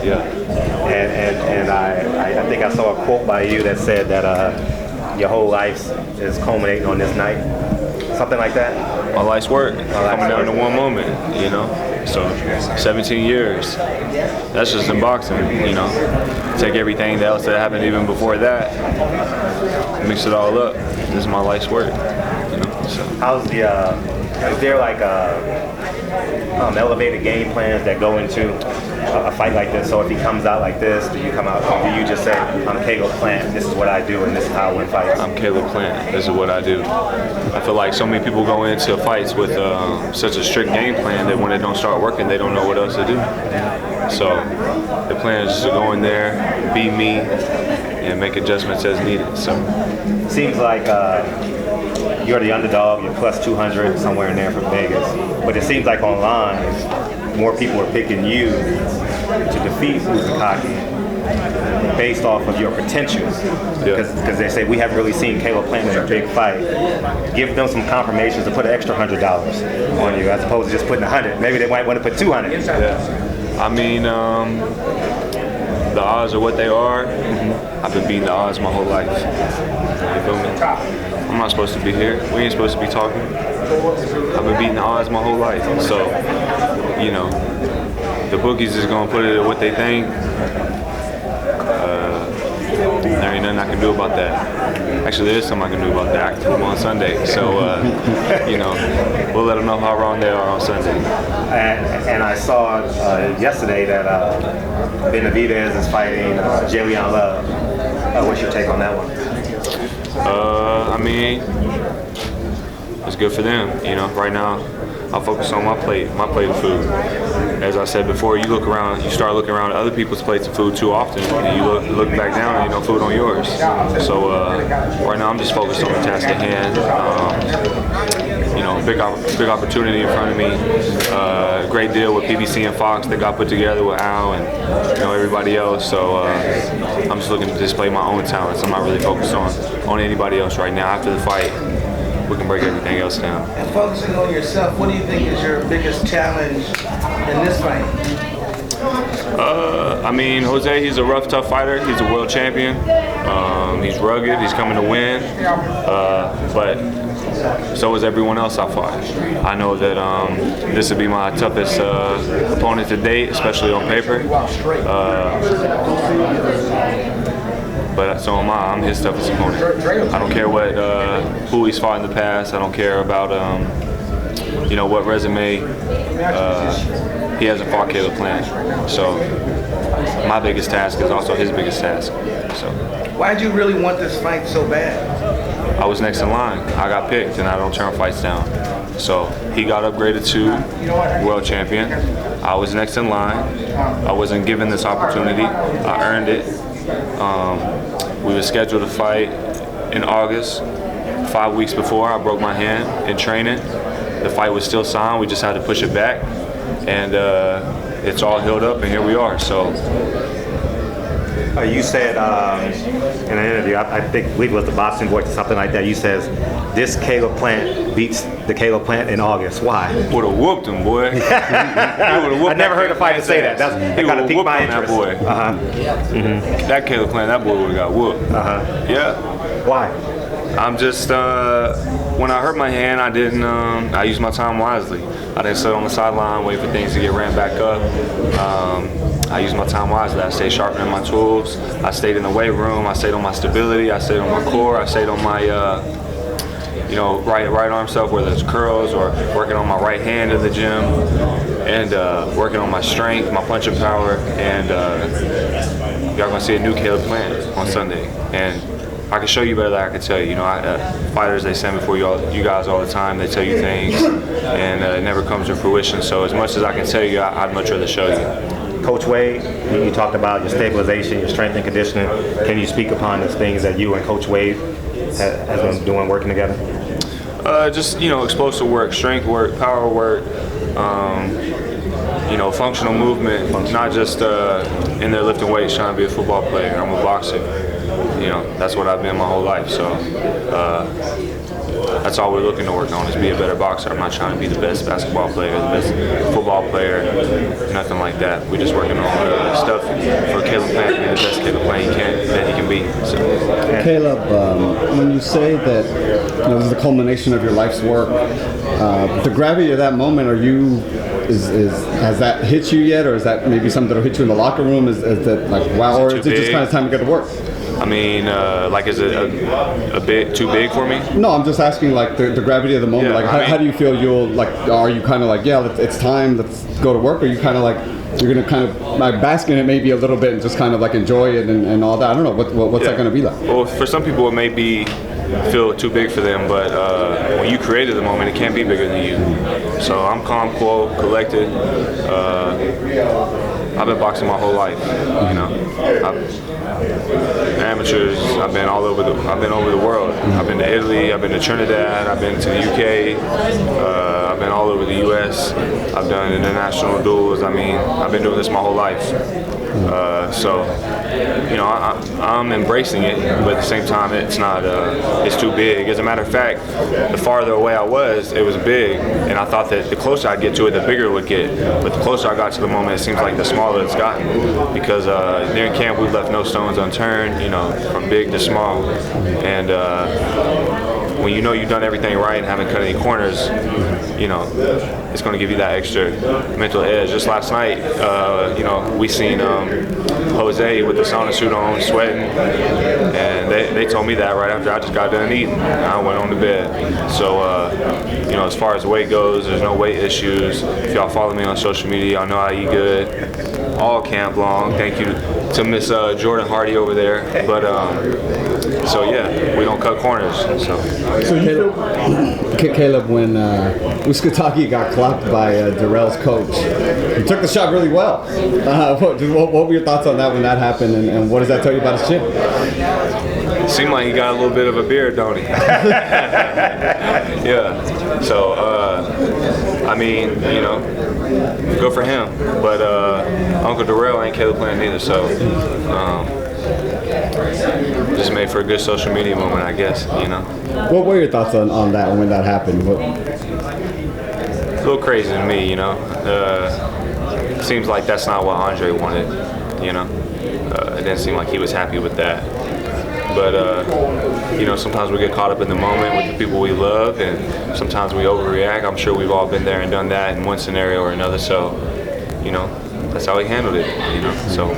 Yeah. And I think I saw a quote by you that said that your whole life is culminating on this night. Something like that? My life's work coming down to one moment, you know. So 17 years. That's just in boxing, you know. Take everything else that happened even before that, mix it all up. This is my life's work, you know. So how's the is there like elevated game plans that go into a fight like this? So if he comes out like this, do you come out, or do you just say, I'm Caleb Plant, this is what I do and this is how I win fights? I'm Caleb Plant, this is what I do. I feel like so many people go into fights with such a strict game plan that when they don't start working, they don't know what else to do. So the plan is just to go in there, be me, and make adjustments as needed. So seems like you're the underdog, you're plus 200 somewhere in there from Vegas, but it seems like online more people are picking you to defeat Uzcategui based off of your potential, because they say we haven't really seen Caleb Plant in a big fight. Give them some confirmations to put an extra $100 on you as opposed to just putting 100. Maybe they might want to put 200. Yeah. I mean, the odds are what they are. I've been beating the odds my whole life. You feel me? I'm not supposed to be here. We ain't supposed to be talking. I've been beating the odds my whole life. So, you know, the bookies is gonna put it at what they think. There ain't nothing I can do about that. Actually, there is something I can do about that. I can put them on Sunday. So, you know, we'll let them know how wrong they are on Sunday. And I saw yesterday that Benavidez is fighting Jillian Love. What's your take on that one? I mean, it's good for them. You know, right now, I'll focus on my plate of food. As I said before, you look around, you start looking around at other people's plates of food too often, and you look back down and you know food on yours. So right now, I'm just focused on the task at hand. You know, big opportunity in front of me. Great deal with PBC and Fox that got put together with Al and you know everybody else. So I'm just looking to display my own talents. I'm not really focused on anybody else right now. After the fight, we can break everything else down. And focusing on yourself, what do you think is your biggest challenge in this fight? I mean, Jose, he's a rough, tough fighter. He's a world champion. He's rugged. He's coming to win. But so is everyone else I fought. I know that this would be my toughest opponent to date, especially on paper. But so am I. I'm his toughest opponent. I don't care what who he's fought in the past. I don't care about you know what resume. He hasn't fought Caleb Plant. So my biggest task is also his biggest task. So why'd you really want this fight so bad? I was next in line. I got picked, and I don't turn fights down. So he got upgraded to world champion. I was next in line. I wasn't given this opportunity. I earned it. We were scheduled to fight in August. 5 weeks before, I broke my hand in training. The fight was still signed. We just had to push it back, and it's all healed up, and here we are. So. You said in an interview, I believe it was the Boxing Voice or something like that, you says, this Caleb Plant beats the Caleb Plant in August. Why? Would have whooped him, boy. I never heard a fighter say that. That kind of piqued my interest. That boy. That Caleb Plant, that boy would have got whooped. Yeah. Why? I'm just, when I hurt my hand, I didn't, I used my time wisely. I didn't sit on the sideline, wait for things to get ran back up. I used my time wisely. I stayed sharpening my tools. I stayed in the weight room. I stayed on my stability. I stayed on my core. I stayed on my, you know, right arm stuff, whether it's curls or working on my right hand in the gym, and working on my strength, my punching power, and y'all gonna see a new Caleb Plant on Sunday. And I can show you better than I can tell you. You know, fighters, they stand before you guys all the time. They tell you things, and it never comes to fruition. So as much as I can tell you, I'd much rather show you. Coach Wade, you talked about your stabilization, your strength and conditioning. Can you speak upon those things that you and Coach Wade has been doing, working together? Just, you know, explosive work, strength work, power work, you know, functional movement, not just in there lifting weights trying to be a football player. I'm a boxer. You know, that's what I've been my whole life. So that's all we're looking to work on is be a better boxer. I'm not trying to be the best basketball player, the best football player, nothing like that. We're just working on stuff for Caleb Plant to be the best Caleb Plant that he can be. So. Caleb, when you say that this is the culmination of your life's work, the gravity of that moment, has that hit you yet, or is that maybe something that'll hit you in the locker room? Is that like wow, or is it just kind of time to get to work? I mean, like, is it a bit too big for me? No, I'm just asking, like, the gravity of the moment. Yeah, like, how do you feel are you kind of like, yeah, it's time, let's go to work? Or are you kind of like, you're going to kind of like bask in it maybe a little bit and just kind of like enjoy it and all that? I don't know. What's that going to be like? Well, for some people, it may feel too big for them, but when you created the moment, it can't be bigger than you. So I'm calm, cool, collected. I've been boxing my whole life, amateurs. I've been over the world. I've been to Italy. I've been to Trinidad. I've been to the UK. I've been all over the US. I've done international duels. I mean, I've been doing this my whole life. So, I'm embracing it, but at the same time, it's not. It's too big. As a matter of fact, the farther away I was, it was big, and I thought that the closer I get to it, the bigger it would get. But the closer I got to the moment, it seems like the smaller it's gotten. Because during camp, we left no stones unturned. From big to small, and when you've done everything right and haven't cut any corners, it's going to give you that extra mental edge. Just last night, we seen Jose with the sauna suit on, sweating, and they told me that right after I just got done eating. I went on to bed. So, as far as weight goes, there's no weight issues. If y'all follow me on social media, y'all know I eat good all camp long. Thank you to Miss Jordan Hardy over there. But so yeah, we don't cut corners. So Caleb, when Uzcategui got clocked by Darrell's coach, he took the shot really well. What were your thoughts on that when that happened, and what does that tell you about his chin? Seemed like he got a little bit of a beard, don't he? Yeah. So, I mean, good for him. But Uncle Darrell ain't Caleb Plant either, so just made for a good social media moment, I guess, What were your thoughts on that when that happened? A little crazy to me, Seems like that's not what Andre wanted, It didn't seem like he was happy with that. But, sometimes we get caught up in the moment with the people we love, and sometimes we overreact. I'm sure we've all been there and done that in one scenario or another. So, that's how he handled it, So,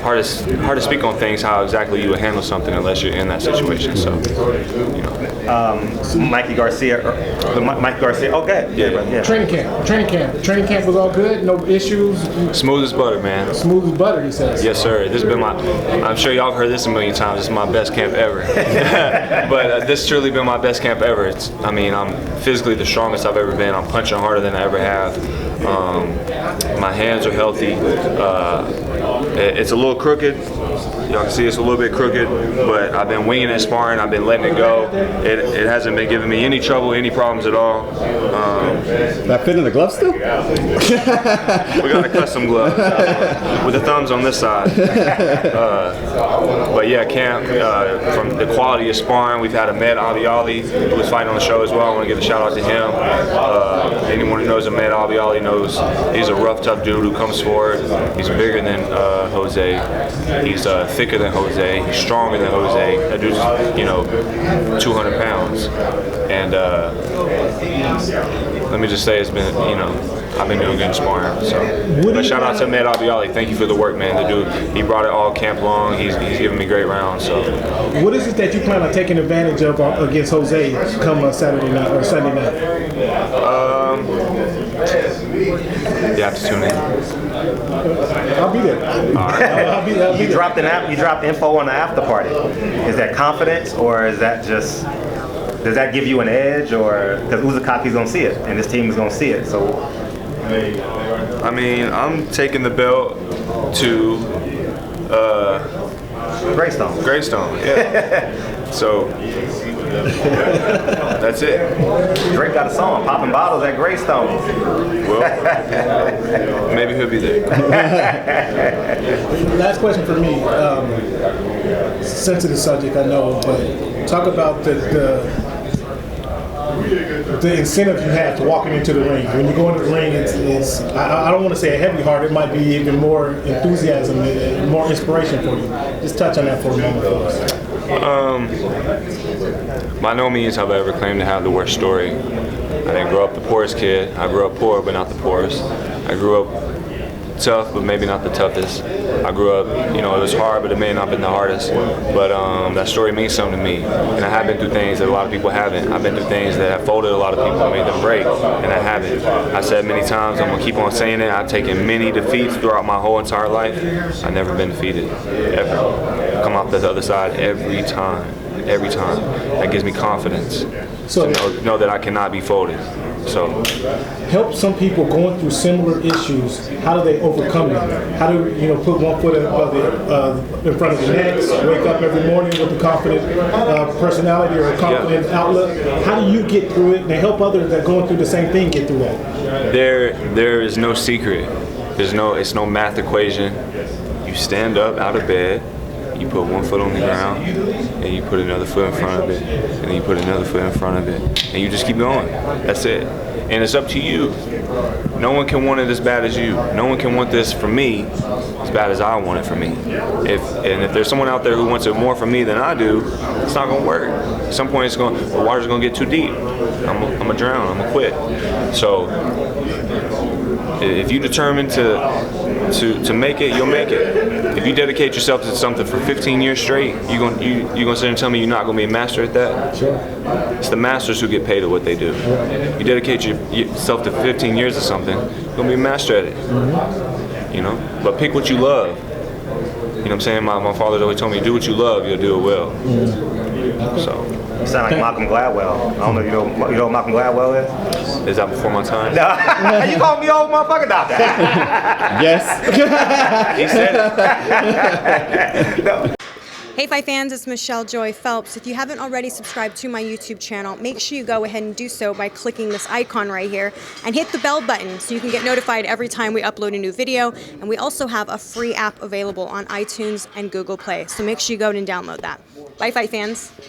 hard to speak on things, how exactly you would handle something unless you're in that situation. So, Mikey Garcia. Okay. Yeah. Training camp was all good. No issues. Smooth as butter, man. Smooth as butter, he says. Yes, sir. This has been I'm sure y'all have heard this a million times. This is my best camp ever. But this has truly been my best camp ever. I'm physically the strongest I've ever been. I'm punching harder than I ever have. My hands are healthy. It's a little crooked. Y'all can see it's a little bit crooked, but I've been winging it, sparring. I've been letting it go. It hasn't been giving me any trouble, any problems at all. That fit in the glove still? We got a custom glove with the thumbs on this side. But yeah, camp, from the quality of sparring, we've had Ahmed Abiali, who was fighting on the show as well. I want to give a shout out to him. Anyone who knows Ahmed Abiali knows he's a rough, tough dude who comes forward. He's bigger than Jose. He's thicker than Jose. He's stronger than Jose. That dude's, 200 pounds. And let me just say, it's been, I've been doing good sparring. So, but shout out to Ahmed Abiali. Thank you for the work, man. The dude, he brought it all camp long. He's giving me great rounds. So, what is it that you plan on taking advantage of against Jose come Saturday night or Sunday night? You have to tune in. I'll be there. All right. I'll be there. You dropped info on the after party. Is that confidence, or is that just? Does that give you an edge, or because Uzcategui's gonna see it and this team is gonna see it? So, I mean, I'm taking the belt to Greystone. Greystone. Yeah. So, That's it. Drake got a song, Popping Bottles at Greystone. Well, maybe he'll be there. Last question for me. Sensitive subject, I know, but talk about the incentive you have to walking into the ring. When you go into the ring, it's I don't want to say a heavy heart. It might be even more enthusiasm and more inspiration for you. Just touch on that for a moment for us. By no means have I ever claimed to have the worst story. I didn't grow up the poorest kid. I grew up poor, but not the poorest. I grew up tough, but maybe not the toughest. I grew up, it was hard, but it may not have been the hardest. But that story means something to me. And I have been through things that a lot of people haven't. I've been through things that have folded a lot of people and made them break, and I haven't. I said many times, I'm going to keep on saying it, I've taken many defeats throughout my whole entire life. I've never been defeated, ever. I come out the other side every time. Every time. That gives me confidence to know that I cannot be folded. So, help some people going through similar issues. How do they overcome them? How do put one foot in front of the next? Wake up every morning with a confident personality or a confident outlook. How do you get through it and help others that are going through the same thing get through that? There is no secret. It's no math equation. You stand up out of bed. You put one foot on the ground, and you put another foot in front of it, and then you put another foot in front of it, and you just keep going. That's it. And it's up to you. No one can want it as bad as you. No one can want this for me as bad as I want it for me. If there's someone out there who wants it more for me than I do, it's not going to work. At some point, the water's going to get too deep. I'm going to drown. I'm going to quit. So if you determine to make it, you'll make it. If you dedicate yourself to something for 15 years straight, you're gonna sit there and tell me you're not gonna be a master at that? Sure. It's the masters who get paid at what they do. You dedicate yourself to 15 years of something, you're gonna be a master at it. Mm-hmm. But pick what you love. You know what I'm saying? My father always told me, do what you love, you'll do it well. Mm-hmm. So. You sound like Malcolm Gladwell. I don't know, you know what Malcolm Gladwell is? Is that before my time? You called me old motherfucker, doctor. Yes. He said it. No. Hey Fi fans, it's Michelle Joy Phelps. If you haven't already subscribed to my YouTube channel, make sure you go ahead and do so by clicking this icon right here and hit the bell button so you can get notified every time we upload a new video. And we also have a free app available on iTunes and Google Play, so make sure you go and download that. Bye Fi fans.